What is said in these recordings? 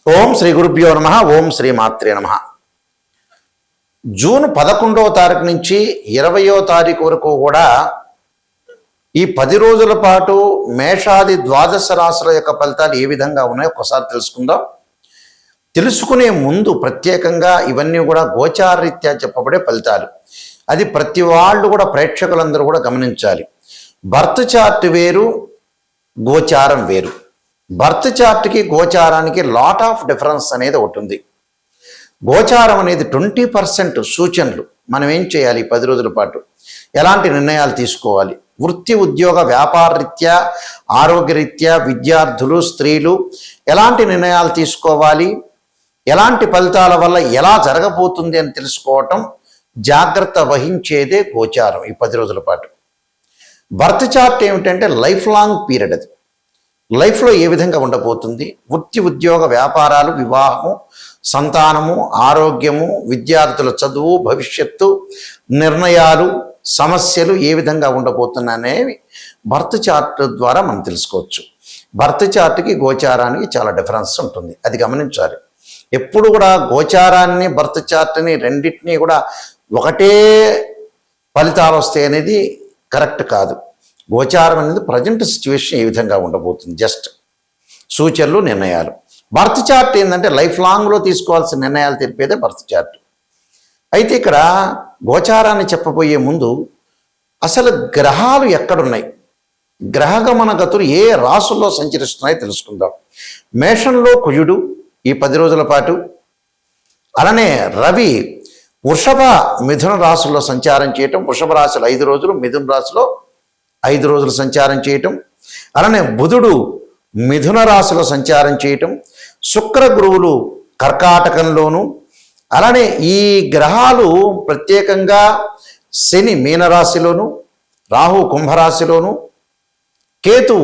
ఓం శ్రీ గురుభ్యో నమ. ఓం శ్రీ మాత్రే నమ. జూన్ 11వ తారీఖు నుంచి 20వ తారీఖు వరకు కూడా ఈ 10 రోజుల పాటు మేషాది ద్వాదశ రాశుల యొక్క ఫలితాలు ఏ విధంగా ఉన్నాయో ఒకసారి తెలుసుకుందాం. తెలుసుకునే ముందు ప్రత్యేకంగా ఇవన్నీ కూడా గోచారరీత్యా చెప్పబడే ఫలితాలు. అది ప్రతి వాళ్ళు కూడా ప్రేక్షకులందరూ కూడా గమనించాలి. బర్త్ చార్ట్ వేరు, గోచారం వేరు. బర్త్ చార్ట్కి గోచారానికి లాట్ ఆఫ్ డిఫరెన్స్ అనేది ఒకటి ఉంది. గోచారం అనేది 20% సూచనలు. మనం ఏం చేయాలి 10 రోజుల పాటు, ఎలాంటి నిర్ణయాలు తీసుకోవాలి, వృత్తి ఉద్యోగ వ్యాపార రీత్యా, ఆరోగ్యరీత్యా, విద్యార్థులు, స్త్రీలు ఎలాంటి నిర్ణయాలు తీసుకోవాలి, ఎలాంటి ఫలితాల వల్ల ఎలా జరగబోతుంది అని తెలుసుకోవటం, జాగ్రత్త వహించేదే గోచారం ఈ 10 రోజుల పాటు. బర్త్ చార్ట్ ఏమిటంటే లైఫ్ లాంగ్ పీరియడ్. అది లైఫ్లో ఏ విధంగా ఉండబోతుంది, వృత్తి ఉద్యోగ వ్యాపారాలు, వివాహము, సంతానము, ఆరోగ్యము, విద్యార్థుల చదువు, భవిష్యత్తు, నిర్ణయాలు, సమస్యలు ఏ విధంగా ఉండబోతున్నాయనేవి బర్త్ చార్ట్ ద్వారా మనం తెలుసుకోవచ్చు. బర్త్ చార్ట్కి గోచారానికి చాలా డిఫరెన్స్ ఉంటుంది, అది గమనించాలి. ఎప్పుడు కూడా గోచారాన్ని బర్త్ చార్ట్ని రెండింటినీ కూడా ఒకటే ఫలితాలు వస్తాయి అనేది కరెక్ట్ కాదు. గోచారం అనేది ప్రజెంట్ సిచ్యువేషన్ ఏ విధంగా ఉండబోతుంది, జస్ట్ సూచనలు, నిర్ణయాలు. బర్త్ చార్ట్ ఏంటంటే లైఫ్ లాంగ్లో తీసుకోవాల్సిన నిర్ణయాలు తెలిపేదే బర్త్ చార్ట్. అయితే ఇక్కడ గోచారాన్ని చెప్పబోయే ముందు అసలు గ్రహాలు ఎక్కడున్నాయి, గ్రహగమన గతులు ఏ రాసుల్లో సంచరిస్తున్నాయో తెలుసుకుందాం. మేషంలో కుజుడు ఈ 10 రోజుల పాటు, అలానే రవి వృషభ మిథున రాశుల్లో సంచారం చేయటం, వృషభ రాశులు 5 రోజులు, మిథున రాశిలో 5 రోజులు సంచారం చేయటం, అలానే బుధుడు మిథున రాశిలో సంచారం చేయటం, శుక్ర గురువులు కర్కాటకంలోను, అలానే ఈ గ్రహాలు ప్రత్యేకంగా శని మీనరాశిలోను, రాహు కుంభరాశిలోను, కేతు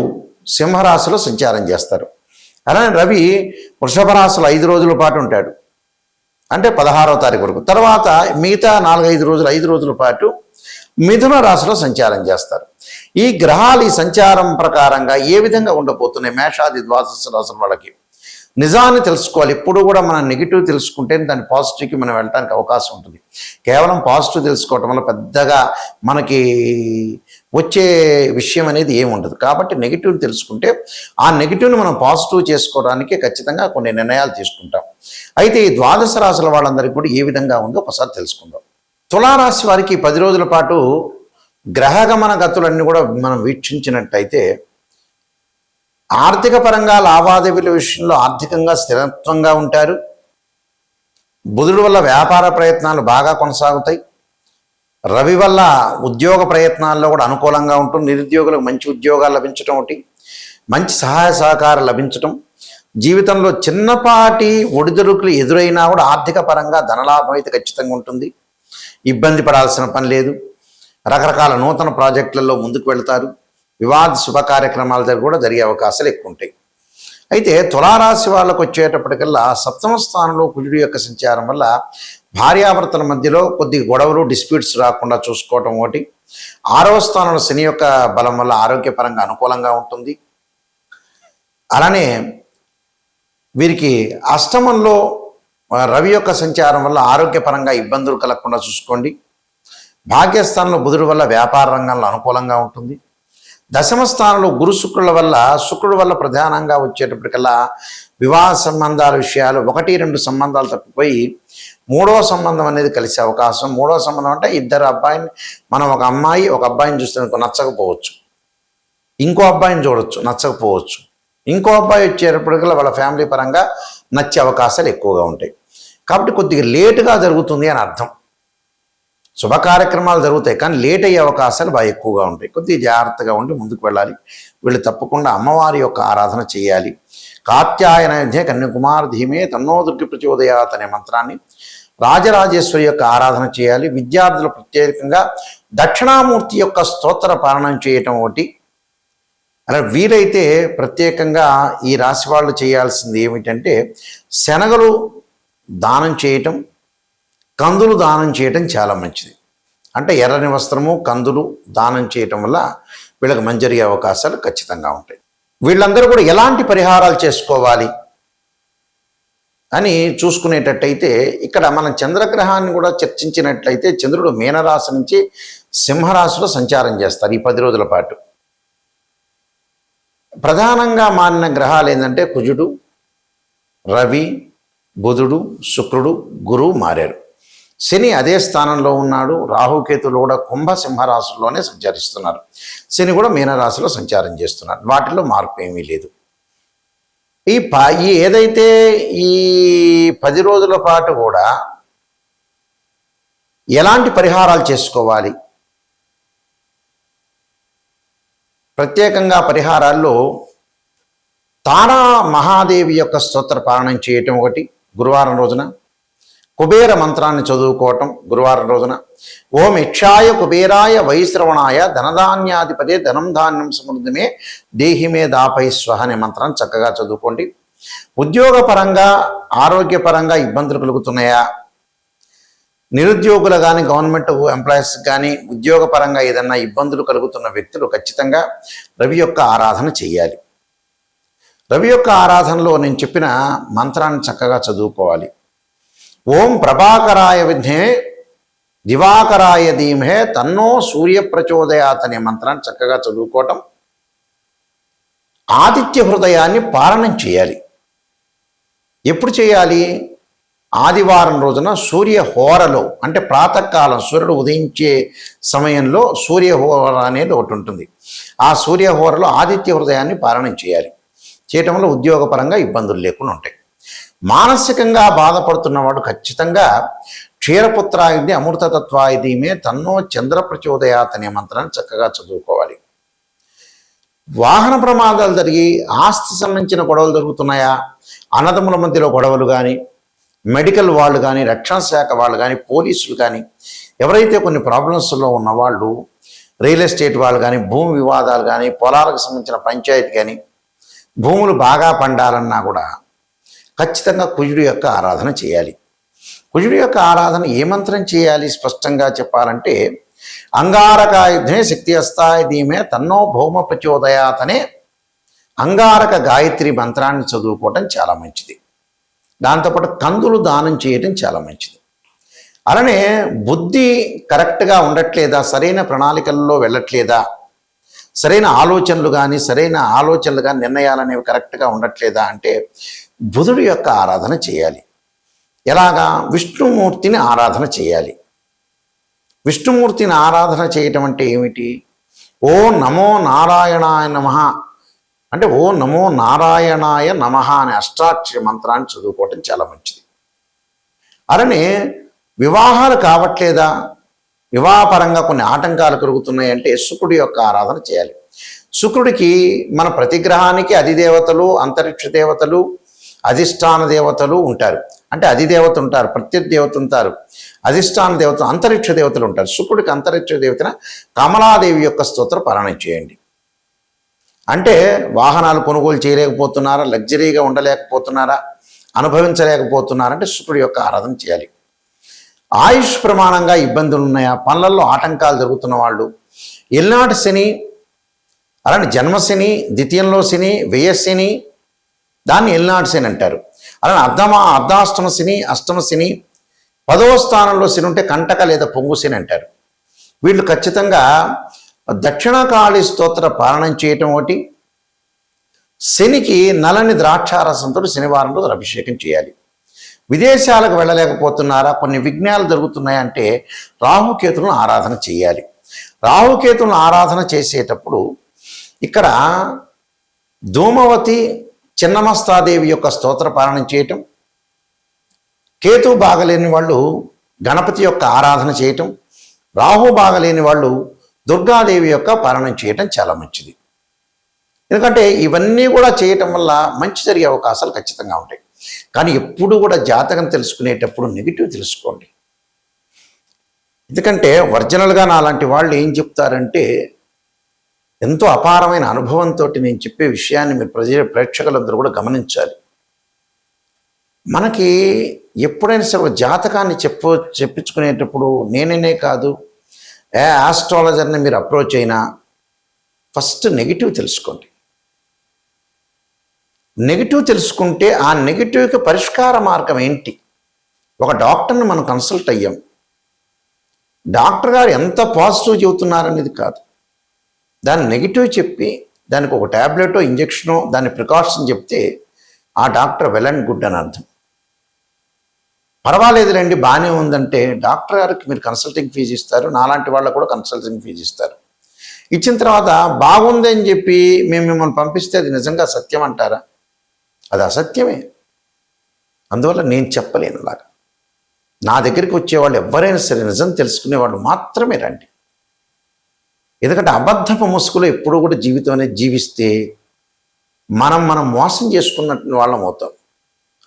సింహరాశిలో సంచారం చేస్తారు. అలానే రవి వృషభ రాశిలో 5 రోజుల పాటు ఉంటాడు, అంటే 16వ తారీఖు వరకు. తర్వాత మిగతా 5 రోజుల పాటు మిథున రాశిలో సంచారం చేస్తారు. ఈ గ్రహాలు ఈ సంచారం ప్రకారంగా ఏ విధంగా ఉండబోతున్నాయి మేషాది ద్వాదశ రాశుల వాళ్ళకి నిజాన్ని తెలుసుకోవాలి. ఎప్పుడు కూడా మనం నెగిటివ్ తెలుసుకుంటే దాని పాజిటివ్కి మనం వెళ్ళడానికి అవకాశం ఉంటుంది. కేవలం పాజిటివ్ తెలుసుకోవటం వల్ల పెద్దగా మనకి వచ్చే విషయం అనేది ఏమి ఉండదు. కాబట్టి నెగిటివ్ తెలుసుకుంటే ఆ నెగిటివ్ని మనం పాజిటివ్ చేసుకోవడానికి ఖచ్చితంగా కొన్ని నిర్ణయాలు తీసుకుంటాం. అయితే ఈ ద్వాదశ రాశుల వాళ్ళందరికీ కూడా ఏ విధంగా ఉందో ఒకసారి తెలుసుకుందాం. తులారాశి వారికి 10 రోజుల పాటు గ్రహగమన గతులన్నీ కూడా మనం వీక్షించినట్టయితే ఆర్థిక పరంగా లావాదేవీల విషయంలో ఆర్థికంగా స్థిరత్వంగా ఉంటారు. బుధుడు వల్ల వ్యాపార ప్రయత్నాలు బాగా కొనసాగుతాయి. రవి వల్ల ఉద్యోగ ప్రయత్నాల్లో కూడా అనుకూలంగా ఉంటుంది. నిరుద్యోగులకు మంచి ఉద్యోగాలు లభించడం, ఒకటి మంచి సహాయ సహకారం లభించడం, జీవితంలో చిన్నపాటి ఒడిదుడుకులు ఎదురైనా కూడా ఆర్థిక పరంగా ధనలాభం అయితే ఖచ్చితంగా ఉంటుంది. ఇబ్బంది పడాల్సిన పని లేదు. రకరకాల నూతన ప్రాజెక్టులలో ముందుకు వెళ్తారు. వివాద శుభ కార్యక్రమాలు కూడా జరిగే అవకాశాలు ఎక్కువ ఉంటాయి. అయితే తులారాశి వాళ్ళకు వచ్చేటప్పటికల్లా 7వ స్థానంలో కుజుడు యొక్క సంచారం వల్ల భార్యాభర్తల మధ్యలో కొద్ది గొడవలు, డిస్ప్యూట్స్ రాకుండా చూసుకోవటం ఒకటి. 6వ స్థానంలో శని యొక్క బలం వల్ల ఆరోగ్యపరంగా అనుకూలంగా ఉంటుంది. అలానే వీరికి అష్టమంలో రవి యొక్క సంచారం వల్ల ఆరోగ్యపరంగా ఇబ్బందులు కలగకుండా చూసుకోండి. భాగ్యస్థానంలో బుధుడు వల్ల వ్యాపార రంగంలో అనుకూలంగా ఉంటుంది. 10వ స్థానంలో గురు శుక్రుడు వల్ల ప్రధానంగా వచ్చేటప్పటికల్లా వివాహ సంబంధాల విషయాలు 1-2 సంబంధాలు తప్పిపోయి 3వ సంబంధం అనేది కలిసే అవకాశం. 3వ సంబంధం అంటే ఇద్దరు అబ్బాయిని, మనం ఒక అబ్బాయిని చూస్తే నచ్చకపోవచ్చు, ఇంకో అబ్బాయిని చూడొచ్చు, నచ్చకపోవచ్చు, ఇంకో అబ్బాయి వచ్చేటప్పటికల్లా వాళ్ళ ఫ్యామిలీ పరంగా నచ్చే అవకాశాలు ఎక్కువగా ఉంటాయి. కాబట్టి కొద్దిగా లేటుగా జరుగుతుంది అని అర్థం. శుభ కార్యక్రమాలు జరుగుతాయి కానీ లేట్ అయ్యే అవకాశాలు బాగా ఎక్కువగా ఉంటాయి. కొద్దిగా జాగ్రత్తగా ఉండి ముందుకు వెళ్ళాలి. వీళ్ళు తప్పకుండా అమ్మవారి యొక్క ఆరాధన చేయాలి. కాత్యాయన కన్యాకుమార ధీమే తన్నో దుర్గి ప్రచోదయాత్ అనే మంత్రాన్ని, రాజరాజేశ్వరి యొక్క ఆరాధన చేయాలి. విద్యార్థులు ప్రత్యేకంగా దక్షిణామూర్తి యొక్క స్తోత్ర పాలనం చేయటం ఒకటి. అలా వీలైతే ప్రత్యేకంగా ఈ రాశి వాళ్ళు చేయాల్సింది ఏమిటంటే శనగలు దానం చేయటం, కందులు దానం చేయటం చాలా మంచిది. అంటే ఎర్రని వస్త్రము, కందులు దానం చేయటం వల్ల వీళ్ళకి మంచి జరిగే అవకాశాలు ఖచ్చితంగా ఉంటాయి. వీళ్ళందరూ కూడా ఎలాంటి పరిహారాలు చేసుకోవాలి, అని చూసుకునేటట్టయితే ఇక్కడ మనం చంద్రగ్రహాన్ని కూడా చర్చించినట్లయితే చంద్రుడు మీనరాశి నుంచి సింహరాశిలో సంచారం చేస్తారు ఈ 10 రోజుల పాటు. ప్రధానంగా మారిన గ్రహాలు ఏంటంటే కుజుడు, రవి, బుధుడు, శుక్రుడు, గురువు మారారు. శని అదే స్థానంలో ఉన్నాడు. రాహుకేతులు కూడా కుంభ సింహరాశిలోనే సంచరిస్తున్నారు. శని కూడా మీనరాశిలో సంచారం చేస్తున్నారు. వాటిలో మార్పు ఏమీ లేదు. ఈ ఏదైతే ఈ 10 రోజుల పాటు కూడా ఎలాంటి పరిహారాలు చేసుకోవాలి, ప్రత్యేకంగా పరిహారాల్లో తారా మహాదేవి యొక్క స్తోత్ర పారాయణం చేయటం ఒకటి గురువారం రోజున, కుబేర మంత్రాన్ని చదువుకోవటం గురువారం రోజున, ఓం యక్షాయ కుబేరాయ వైశ్రవణాయ ధనధాన్యాధిపతే ధనం ధాన్యం సమృద్ధిమే దేహిమే దాపై స్వహ అనే మంత్రాన్ని చక్కగా చదువుకోండి. ఉద్యోగపరంగా ఆరోగ్యపరంగా ఇబ్బందులు కలుగుతున్నాయా, నిరుద్యోగులు కానీ గవర్నమెంట్ ఎంప్లాయీస్ కానీ ఉద్యోగపరంగా ఏదన్నా ఇబ్బందులు కలుగుతున్న వ్యక్తులు ఖచ్చితంగా రవి యొక్క ఆరాధన చేయాలి. రవి యొక్క ఆరాధనలో నేను చెప్పిన మంత్రాన్ని చక్కగా చదువుకోవాలి. ఓం ప్రభాకరాయ విద్మే దివాకరాయ ధీమహే తన్నో సూర్య ప్రచోదయాత్ అనే మంత్రాన్ని చక్కగా చదువుకోవటం, ఆదిత్య హృదయాన్ని పారణం చేయాలి. ఎప్పుడు చేయాలి? ఆదివారం రోజున సూర్యహోరలో, అంటే ప్రాతకాలం సూర్యుడు ఉదయించే సమయంలో సూర్యహోర అనేది ఒకటి ఉంటుంది. ఆ సూర్యహోరలో ఆదిత్య హృదయాన్ని పారణం చేయాలి. చేయటంలో ఉద్యోగపరంగా ఇబ్బందులు లేకుండా ఉంటాయి. మానసికంగా బాధపడుతున్నవాడు ఖచ్చితంగా క్షీరపుత్రాయుధి అమృతతత్వాయుధీమే తన్నో చంద్ర ప్రచోదయాత్ అనే మంత్రాన్ని చక్కగా చదువుకోవాలి. వాహన ప్రమాదాలు జరిగి ఆస్తి సంబంధించిన గొడవలు జరుగుతున్నాయా, అన్నదమ్ముల మధ్యలో గొడవలు కానీ, మెడికల్ వాళ్ళు కానీ, రక్షణ శాఖ వాళ్ళు కానీ, పోలీసులు కానీ, ఎవరైతే కొన్ని ప్రాబ్లమ్స్లో ఉన్న వాళ్ళు, రియల్ ఎస్టేట్ వాళ్ళు కానీ, భూమి వివాదాలు కానీ, పొలాలకు సంబంధించిన పంచాయతీ కానీ, భూములు బాగా పండాలన్నా కూడా ఖచ్చితంగా కుజుడు యొక్క ఆరాధన చేయాలి. కుజుడు యొక్క ఆరాధన ఏ మంత్రం చేయాలి స్పష్టంగా చెప్పాలంటే అంగారకాయుధే శక్తి అస్తాయ ధీమే తన్నో భౌమ ప్రచోదయాత్ అనే అంగారక గాయత్రి మంత్రాన్ని చదువుకోవటం చాలా మంచిది. దాంతోపాటు కందులు దానం చేయటం చాలా మంచిది. అలానే బుద్ధి కరెక్ట్గా ఉండట్లేదా, సరైన ప్రణాళికల్లో వెళ్ళట్లేదా, సరైన ఆలోచనలు కానీ నిర్ణయాలు అనేవి కరెక్ట్గా ఉండట్లేదా అంటే బుధుడు యొక్క ఆరాధన చేయాలి. ఎలాగా? విష్ణుమూర్తిని ఆరాధన చేయాలి. విష్ణుమూర్తిని ఆరాధన చేయటం అంటే ఏమిటి? ఓ నమో నారాయణాయ నమః అంటే ఓ నమో నారాయణాయ నమః అనే అష్టాక్షరి మంత్రాన్ని చదువుకోవటం చాలా మంచిది. అలానే వివాహాలు కావట్లేదా, వివాహపరంగా కొన్ని ఆటంకాలు కలుగుతున్నాయి అంటే శుక్రుడి యొక్క ఆరాధన చేయాలి. శుక్రుడికి మన ప్రతి గ్రహానికి అధిదేవతలు, అంతరిక్ష దేవతలు, అధిష్టాన దేవతలు ఉంటారు. అంటే అధిదేవత ఉంటారు, ప్రత్యుదేవత ఉంటారు, అధిష్టాన దేవత, అంతరిక్ష దేవతలు ఉంటారు. శుక్రుడికి అంతరిక్ష దేవతన కమలాదేవి యొక్క స్తోత్ర పారాయణం చేయండి. అంటే వాహనాలు కొనుగోలు చేయలేకపోతున్నారా, లగ్జరీగా ఉండలేకపోతున్నారా, అనుభవించలేకపోతున్నారా అంటే శుక్రుడి యొక్క ఆరాధన చేయాలి. ఆయుష్ ప్రమాణంగా ఇబ్బందులు ఉన్నాయా, పనులలో ఆటంకాలు జరుగుతున్న వాళ్ళు, ఎల్నాటి శని, అలానే జన్మశని, ద్వితీయంలో శని, వ్యయశని, దాన్ని ఎల్నాటి శని అంటారు. అలానే అర్ధాష్టమ శని, అష్టమ శని, 10వ స్థానంలో శని ఉంటే కంటక లేదా పొంగు శని అంటారు. వీళ్ళు ఖచ్చితంగా దక్షిణకాళి స్తోత్ర పారాయణం చేయటం ఒకటి, శనికి నలని ద్రాక్షారసంతో శనివారం రోజు అభిషేకం చేయాలి. విదేశాలకు వెళ్ళలేకపోతున్నారా, కొన్ని విఘ్నాలు జరుగుతున్నాయంటే రాహుకేతులను ఆరాధన చేయాలి. రాహుకేతులను ఆరాధన చేసేటప్పుడు ఇక్కడ ధూమవతి చిన్నమస్తాదేవి యొక్క స్తోత్ర పారాయణం చేయటం, కేతు బాగలేని వాళ్ళు గణపతి యొక్క ఆరాధన చేయటం, రాహు బాగలేని వాళ్ళు దుర్గాదేవి యొక్క పారాయణం చేయటం చాలా మంచిది. ఎందుకంటే ఇవన్నీ కూడా చేయటం వల్ల మంచి జరిగే అవకాశాలు ఖచ్చితంగా ఉంటాయి. కానీ ఎప్పుడు కూడా జాతకం తెలుసుకునేటప్పుడు నెగిటివ్ తెలుసుకోండి. ఎందుకంటే ఒరిజినల్గా నాలాంటి వాళ్ళు ఏం చెప్తారంటే ఎంతో అపారమైన అనుభవంతో నేను చెప్పే విషయాన్ని మీరు ప్రేక్షకులందరూ కూడా గమనించాలి. మనకి ఎప్పుడైనా సరే జాతకాన్ని చెప్పించుకునేటప్పుడు నేనే కాదు, ఆస్ట్రాలజర్ని మీరు అప్రోచ్ అయినా ఫస్ట్ నెగిటివ్ తెలుసుకోండి. నెగిటివ్ తెలుసుకుంటే ఆ నెగిటివ్కి పరిష్కార మార్గం ఏంటి? ఒక డాక్టర్ని మనం కన్సల్ట్ అయ్యాం, డాక్టర్ గారు ఎంత పాజిటివ్ చెబుతున్నారనేది కాదు, దాన్ని నెగిటివ్ చెప్పి దానికి ఒక ట్యాబ్లెటో ఇంజెక్షనో దాని ప్రికాషన్ చెప్తే ఆ డాక్టర్ వెల్ అండ్ గుడ్ అని అర్థం. పర్వాలేదులేండి బాగానే ఉందంటే డాక్టర్ గారికి మీరు కన్సల్టింగ్ ఫీజు ఇస్తారు, నాలాంటి వాళ్ళకు కూడా కన్సల్టింగ్ ఫీజు ఇస్తారు. ఇచ్చిన తర్వాత బాగుంది అని చెప్పి మేము మిమ్మల్ని పంపిస్తే అది నిజంగా సత్యం అంటారా? అది అసత్యమే. అందువల్ల నేను చెప్పలేను అలాగా. నా దగ్గరికి వచ్చేవాళ్ళు ఎవరైనా సరే నిజం తెలుసుకునేవాళ్ళు మాత్రమే రండి. ఎందుకంటే అబద్ధపు ముసుగులో ఎప్పుడూ కూడా జీవితం అనేది జీవిస్తే మనం మోసం చేసుకున్న వాళ్ళం అవుతాం.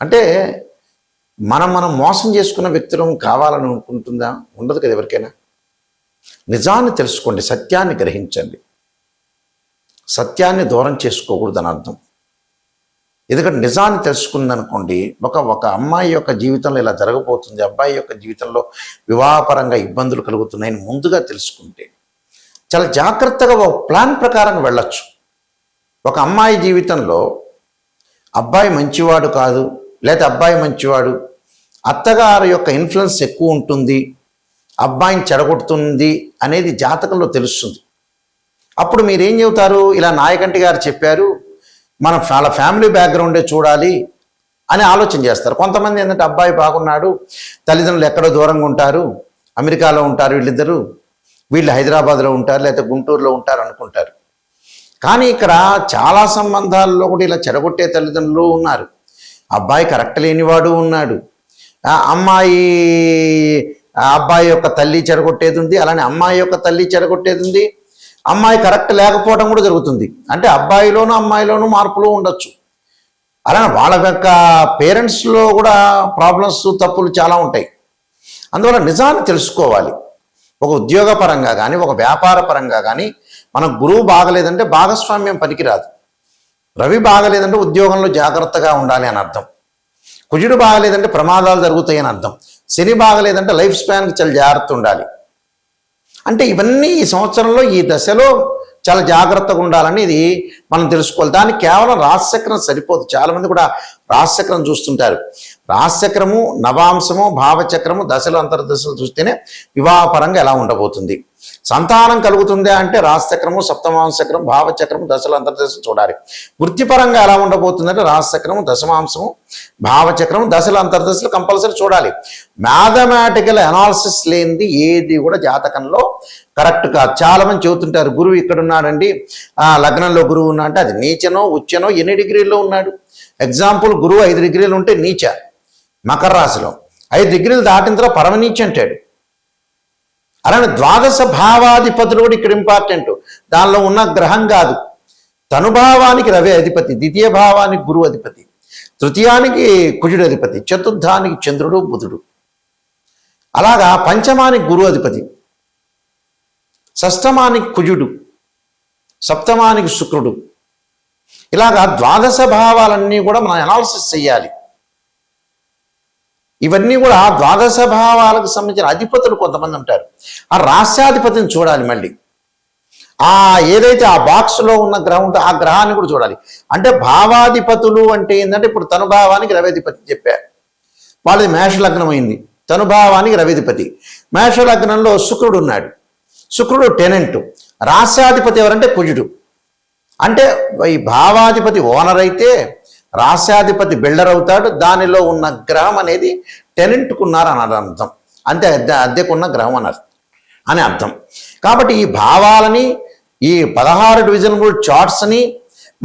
అంటే మనం మోసం చేసుకున్న వ్యక్తులం కావాలని అనుకుంటుందా? ఉండదు కదా ఎవరికైనా. నిజాన్ని తెలుసుకోండి, సత్యాన్ని గ్రహించండి, సత్యాన్ని దూరం చేసుకోకూడదని అర్థం. ఎందుకంటే నిజాన్ని తెలుసుకుందనుకోండి, ఒక అమ్మాయి యొక్క జీవితంలో ఇలా జరగబోతుంది, అబ్బాయి యొక్క జీవితంలో వివాహపరంగా ఇబ్బందులు కలుగుతున్నాయని ముందుగా తెలుసుకుంటే చాలా జాగ్రత్తగా ఒక ప్లాన్ ప్రకారం వెళ్ళొచ్చు. ఒక అమ్మాయి జీవితంలో అబ్బాయి మంచివాడు కాదు, లేదా అబ్బాయి మంచివాడు, అత్తగారి యొక్క ఇన్ఫ్లుయెన్స్ ఎక్కువ ఉంటుంది, అబ్బాయిని చెడగొడుతుంది అనేది జాతకంలో తెలుస్తుంది. అప్పుడు మీరేం చెబుతారు? ఇలా నాయకంటి గారు చెప్పారు, మన వాళ్ళ ఫ్యామిలీ బ్యాక్గ్రౌండే చూడాలి అని ఆలోచన చేస్తారు. కొంతమంది ఏంటంటే అబ్బాయి బాగున్నాడు, తల్లిదండ్రులు ఎక్కడో దూరంగా ఉంటారు, అమెరికాలో ఉంటారు వీళ్ళిద్దరూ, వీళ్ళు హైదరాబాద్లో ఉంటారు లేకపోతే గుంటూరులో ఉంటారు అనుకుంటారు. కానీ ఇక్కడ చాలా సంబంధాల్లో కూడా ఇలా చెడగొట్టే తల్లిదండ్రులు ఉన్నారు, అబ్బాయి కరెక్ట్ లేనివాడు ఉన్నాడు, అబ్బాయి యొక్క తల్లి చెడగొట్టేది ఉంది, అలానే అమ్మాయి యొక్క తల్లి చెడగొట్టేది ఉంది, అమ్మాయి కరెక్ట్ లేకపోవడం కూడా జరుగుతుంది. అంటే అబ్బాయిలోనూ అమ్మాయిలోనూ మార్పులు ఉండొచ్చు. అలానే వాళ్ళ యొక్క పేరెంట్స్లో కూడా ప్రాబ్లమ్స్ తప్పులు చాలా ఉంటాయి. అందువల్ల నిజాన్ని తెలుసుకోవాలి. ఒక ఉద్యోగపరంగా కానీ ఒక వ్యాపార పరంగా కానీ మన గురువు బాగలేదంటే భాగస్వామ్యం పనికిరాదు, రవి బాగలేదంటే ఉద్యోగంలో జాగ్రత్తగా ఉండాలి అని అర్థం, కుజుడు బాగలేదంటే ప్రమాదాలు జరుగుతాయి అని అర్థం, శని బాగలేదంటే లైఫ్ స్పాన్కి చాలా జాగ్రత్త ఉండాలి. అంటే ఇవన్నీ ఈ సంవత్సరంలో ఈ దశలో చాలా జాగ్రత్తగా ఉండాలని ఇది మనం తెలుసుకోవాలి. దానికి కేవలం రాశిచక్రం సరిపోదు. చాలామంది కూడా రాశిచక్రం చూస్తుంటారు. రాశిచక్రము, నవాంశము, భావచక్రము, దశలు అంతర్దశలు చూస్తేనే వివాహపరంగా ఎలా ఉండబోతుంది, సంతానం కలుగుతుందా అంటే రాశిచక్రము, సప్తమాంశచక్రం, భావచక్రము, దశలు అంతర్దశలు చూడాలి. వృత్తిపరంగా ఎలా ఉండబోతుందంటే రాశిచక్రము, దశమాంశము, భావచక్రము, దశలు అంతర్దశలు కంపల్సరీ చూడాలి. మ్యాథమెటికల్ అనాలిసిస్ లేనిది ఏది కూడా జాతకంలో కరెక్ట్ కాదు. చాలామంది చెబుతుంటారు గురువు ఇక్కడ ఉన్నాడండి, లగ్నంలో గురువు ఉన్నా అంటే అది నీచనో ఉచ్చనో ఎన్ని డిగ్రీల్లో ఉన్నాడు. ఎగ్జాంపుల్, గురువు 5 డిగ్రీలు ఉంటే నీచ మకర రాశిలో, 5 డిగ్రీలు దాటిన తర్వాత పరమనీచ అంటాడు. అలానే ద్వాదశ భావాధిపతులు కూడా ఇక్కడ ఇంపార్టెంట్. దానిలో ఉన్న గ్రహం కాదు, తనుభావానికి రవి అధిపతి, ద్వితీయ భావానికి గురువు అధిపతి, తృతీయానికి కుజుడు అధిపతి, చతుర్థానికి చంద్రుడు బుధుడు, అలాగా పంచమానికి గురువు అధిపతి, షష్టమానికి కుజుడు, సప్తమానికి శుక్రుడు. ఇలాగా ద్వాదశ భావాలన్నీ కూడా మనం అనాలిసిస్ చేయాలి. ఇవన్నీ కూడా ద్వాదశ భావాలకు సంబంధించిన అధిపతులు కొంతమంది ఉంటారు. ఆ రాశ్యాధిపతిని చూడాలి. మళ్ళీ ఏదైతే ఆ బాక్స్లో ఉన్న గ్రహం ఉందో ఆ గ్రహాన్ని కూడా చూడాలి. అంటే భావాధిపతులు అంటే ఏంటంటే ఇప్పుడు తనుభావానికి రవిధిపతి చెప్పారు, వాళ్ళది మేషలగ్నం అయింది, తనుభావానికి రవిధిపతి, మేషలగ్నంలో శుక్రుడు ఉన్నాడు, శుక్రుడు టెనెంట్, రాశ్యాధిపతి ఎవరంటే కుజుడు. అంటే ఈ భావాధిపతి ఓనర్ అయితే రాశ్యాధిపతి బిల్డర్ అవుతాడు. దానిలో ఉన్న గ్రహం అనేది టెనెంట్కున్నారు అని అర్థం, అంతే, అద్దెకున్న గ్రహం అని అర్థం. కాబట్టి ఈ భావాలని, ఈ 16 డివిజనబుల్ చార్ట్స్ని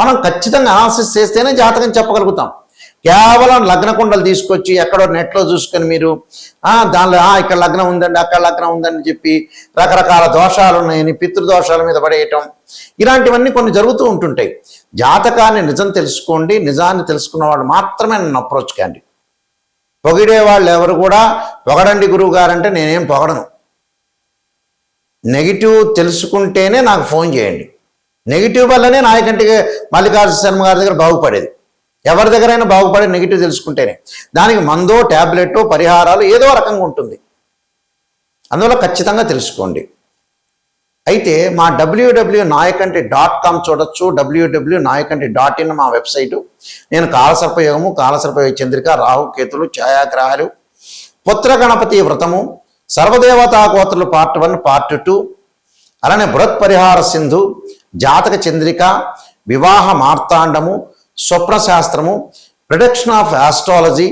మనం ఖచ్చితంగా అనాలిసిస్ చేస్తేనే జాతకం చెప్పగలుగుతాం. కేవలం లగ్న కుండలు తీసుకొచ్చి ఎక్కడో నెట్లో చూసుకొని మీరు దానిలో ఇక్కడ లగ్నం ఉందండి, అక్కడ లగ్నం ఉందని చెప్పి రకరకాల దోషాలు ఉన్నాయని పితృదోషాల మీద పడేయటం, ఇలాంటివన్నీ కొన్ని జరుగుతూ ఉంటుంటాయి. జాతకాన్ని నిజం తెలుసుకోండి. నిజాన్ని తెలుసుకున్న వాళ్ళు మాత్రమే నన్ను అప్రోచ్ కండి. పొగిడే వాళ్ళు ఎవరు కూడా పొగడండి గురువు గారంటే నేనేం పొగడను. నెగిటివ్ తెలుసుకుంటేనే నాకు ఫోన్ చేయండి. నెగిటివ్ వల్లనే నాయకంటి మల్లికార్జున శర్మ గారి దగ్గర బాగుపడేది. ఎవరి దగ్గరైనా బాగుపడే నెగిటివ్ తెలుసుకుంటేనే. దానికి మందో ట్యాబ్లెట్టో పరిహారాలు ఏదో రకంగా ఉంటుంది. అందువల్ల ఖచ్చితంగా తెలుసుకోండి. అయితే మా www.nayakanti.com చూడొచ్చు, www.nayakanti.in మా వెబ్సైటు. నేను కాలసర్పయోగము, కాలసర్పయోగ చంద్రిక, రాహు కేతులు, ఛాయాగ్రహాలు, పుత్ర గణపతి వ్రతము, సర్వదేవతా గోత్రులు పార్ట్ 1 పార్ట్ 2, అలానే బృహత్ పరిహార సింధు, జాతక చంద్రిక, వివాహ మార్తాండము, స్వప్న శాస్త్రము, ప్రిడిక్షన్ ఆఫ్ ఆస్ట్రాలజీ,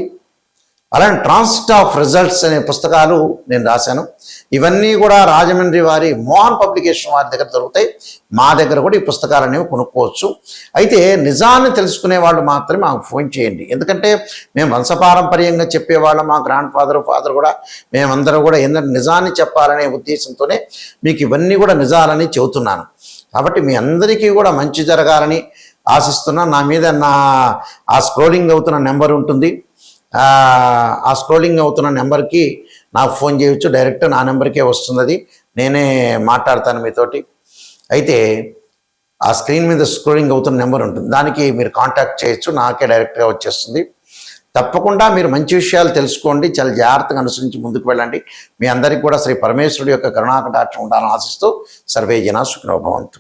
అలానే ట్రాన్సిట్ ఆఫ్ రిజల్ట్స్ అనే పుస్తకాలు నేను రాశాను. ఇవన్నీ కూడా రాజమండ్రి వారి మోహన్ పబ్లికేషన్ వారి దగ్గర దొరుకుతాయి. మా దగ్గర కూడా ఈ పుస్తకాలు అనేవి కొనుక్కోవచ్చు. అయితే నిజాన్ని తెలుసుకునే వాళ్ళు మాత్రమే మాకు ఫోన్ చేయండి. ఎందుకంటే మేము వంశపారంపర్యంగా చెప్పేవాళ్ళం, మా గ్రాండ్ ఫాదర్ కూడా, మేమందరూ కూడా ఏంటంటే నిజాన్ని చెప్పాలనే ఉద్దేశంతోనే మీకు ఇవన్నీ కూడా నిజాలని చెబుతున్నాను. కాబట్టి మీ అందరికీ కూడా మంచి జరగాలని ఆశిస్తున్నా. నా మీద ఆ స్క్రోలింగ్ అవుతున్న నెంబర్ ఉంటుంది. ఆ స్క్రోలింగ్ అవుతున్న నెంబర్కి నాకు ఫోన్ చేయొచ్చు. డైరెక్ట్ నా నెంబర్కే వస్తుంది. నేనే మాట్లాడతాను మీతోటి. అయితే ఆ స్క్రీన్ మీద స్క్రోలింగ్ అవుతున్న నెంబర్ ఉంటుంది, దానికి మీరు కాంటాక్ట్ చేయొచ్చు. నాకే డైరెక్ట్గా వచ్చేస్తుంది. తప్పకుండా మీరు మంచి విషయాలు తెలుసుకోండి, చాలా జాగ్రత్తగా అనుసరించి ముందుకు వెళ్ళండి. మీ అందరికీ కూడా శ్రీ పరమేశ్వరుడు యొక్క కరుణాకటాక్షం ఉండాలని ఆశిస్తూ సర్వే జనా సుఖినో భవంతు.